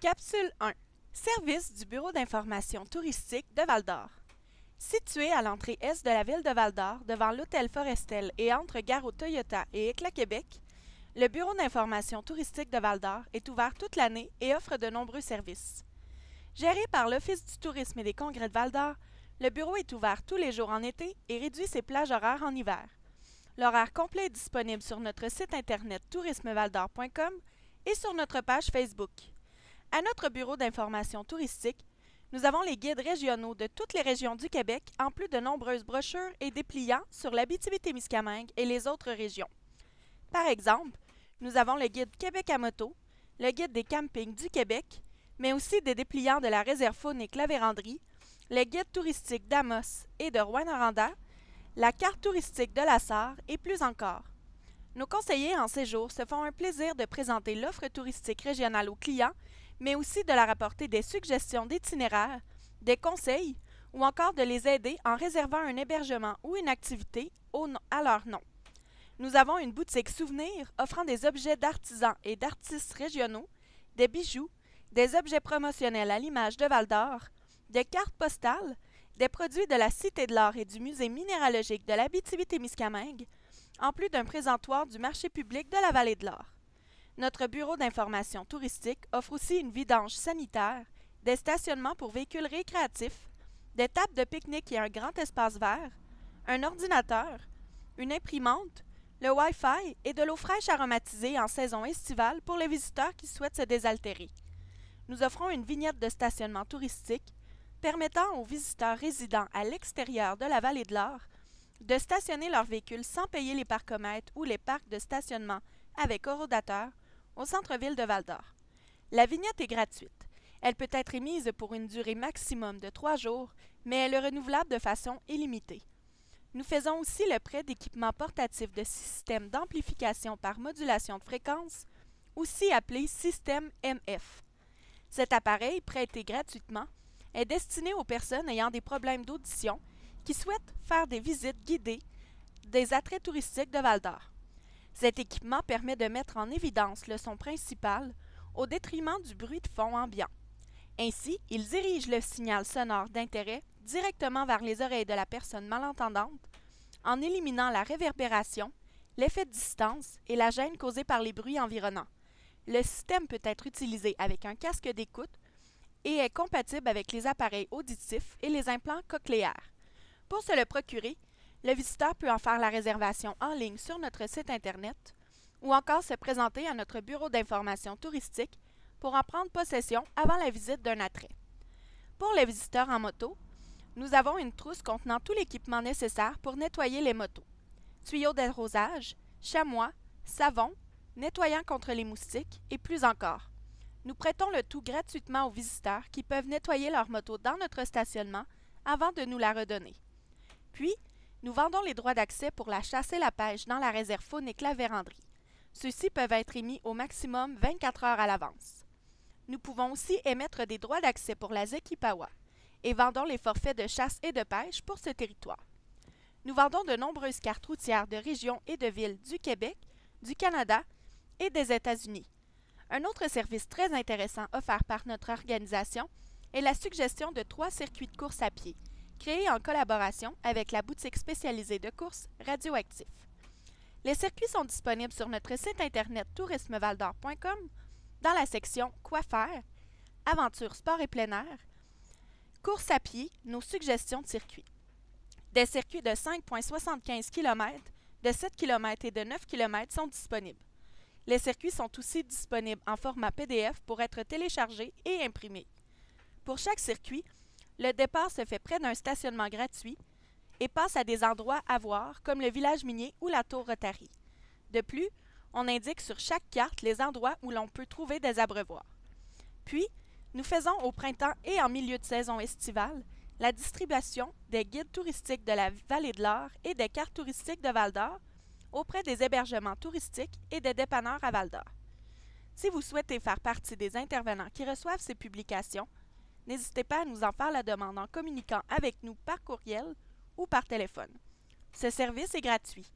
Capsule 1. Service du Bureau d'information touristique de Val-d'Or. Situé à l'entrée est de la ville de Val-d'Or, devant l'hôtel Forestel et entre Gare au Toyota et Éclat Québec, le Bureau d'information touristique de Val-d'Or est ouvert toute l'année et offre de nombreux services. Géré par l'Office du tourisme et des congrès de Val-d'Or, le bureau est ouvert tous les jours en été et réduit ses plages horaires en hiver. L'horaire complet est disponible sur notre site internet tourismevaldor.com et sur notre page Facebook. À notre bureau d'information touristique, nous avons les guides régionaux de toutes les régions du Québec, en plus de nombreuses brochures et dépliants sur l'Abitibi-Témiscamingue et les autres régions. Par exemple, nous avons le guide Québec à moto, le guide des campings du Québec, mais aussi des dépliants de la réserve faunique La Vérandrie, le guide touristique d'Amos et de Rouyn-Noranda, la carte touristique de la Sarre et plus encore. Nos conseillers en séjour se font un plaisir de présenter l'offre touristique régionale aux clients, mais aussi de leur apporter des suggestions d'itinéraires, des conseils ou encore de les aider en réservant un hébergement ou une activité à leur nom. Nous avons une boutique souvenirs offrant des objets d'artisans et d'artistes régionaux, des bijoux, des objets promotionnels à l'image de Val-d'Or, des cartes postales, des produits de la Cité de l'Art et du Musée minéralogique de l'Abitibi-Témiscamingue, en plus d'un présentoir du marché public de la Vallée de l'Or. Notre bureau d'information touristique offre aussi une vidange sanitaire, des stationnements pour véhicules récréatifs, des tables de pique-nique et un grand espace vert, un ordinateur, une imprimante, le Wi-Fi et de l'eau fraîche aromatisée en saison estivale pour les visiteurs qui souhaitent se désaltérer. Nous offrons une vignette de stationnement touristique permettant aux visiteurs résidant à l'extérieur de la Vallée de l'Or de stationner leur véhicule sans payer les parcomètres ou les parcs de stationnement avec horodateur au centre-ville de Val-d'Or. La vignette est gratuite. Elle peut être émise pour une durée maximum de 3 jours, mais elle est renouvelable de façon illimitée. Nous faisons aussi le prêt d'équipements portatifs de système d'amplification par modulation de fréquence, aussi appelé système MF. Cet appareil, prêté gratuitement, est destiné aux personnes ayant des problèmes d'audition qui souhaitent faire des visites guidées des attraits touristiques de Val-d'Or. Cet équipement permet de mettre en évidence le son principal au détriment du bruit de fond ambiant. Ainsi, il dirige le signal sonore d'intérêt directement vers les oreilles de la personne malentendante en éliminant la réverbération, l'effet de distance et la gêne causée par les bruits environnants. Le système peut être utilisé avec un casque d'écoute et est compatible avec les appareils auditifs et les implants cochléaires. Pour se le procurer, le visiteur peut en faire la réservation en ligne sur notre site Internet ou encore se présenter à notre bureau d'information touristique pour en prendre possession avant la visite d'un attrait. Pour les visiteurs en moto, nous avons une trousse contenant tout l'équipement nécessaire pour nettoyer les motos. Tuyaux d'arrosage, chamois, savon, nettoyant contre les moustiques et plus encore. Nous prêtons le tout gratuitement aux visiteurs qui peuvent nettoyer leur moto dans notre stationnement avant de nous la redonner. Puis, nous vendons les droits d'accès pour la chasse et la pêche dans la réserve faunique La Vérandrie. Ceux-ci peuvent être émis au maximum 24 heures à l'avance. Nous pouvons aussi émettre des droits d'accès pour la Zekipawa et vendons les forfaits de chasse et de pêche pour ce territoire. Nous vendons de nombreuses cartes routières de régions et de villes du Québec, du Canada et des États-Unis. Un autre service très intéressant offert par notre organisation est la suggestion de 3 circuits de course à pied, créés en collaboration avec la boutique spécialisée de course Radioactif. Les circuits sont disponibles sur notre site internet tourismevaldor.com dans la section Quoi faire, Aventure sport et plein air, Course à pied, nos suggestions de circuits. Des circuits de 5,75 km, de 7 km et de 9 km sont disponibles. Les circuits sont aussi disponibles en format PDF pour être téléchargés et imprimés. Pour chaque circuit, le départ se fait près d'un stationnement gratuit et passe à des endroits à voir comme le village minier ou la tour Rotary. De plus, on indique sur chaque carte les endroits où l'on peut trouver des abreuvoirs. Puis, nous faisons au printemps et en milieu de saison estivale la distribution des guides touristiques de la Vallée de l'Or et des cartes touristiques de Val-d'Or auprès des hébergements touristiques et des dépanneurs à Val-d'Or. Si vous souhaitez faire partie des intervenants qui reçoivent ces publications, n'hésitez pas à nous en faire la demande en communiquant avec nous par courriel ou par téléphone. Ce service est gratuit.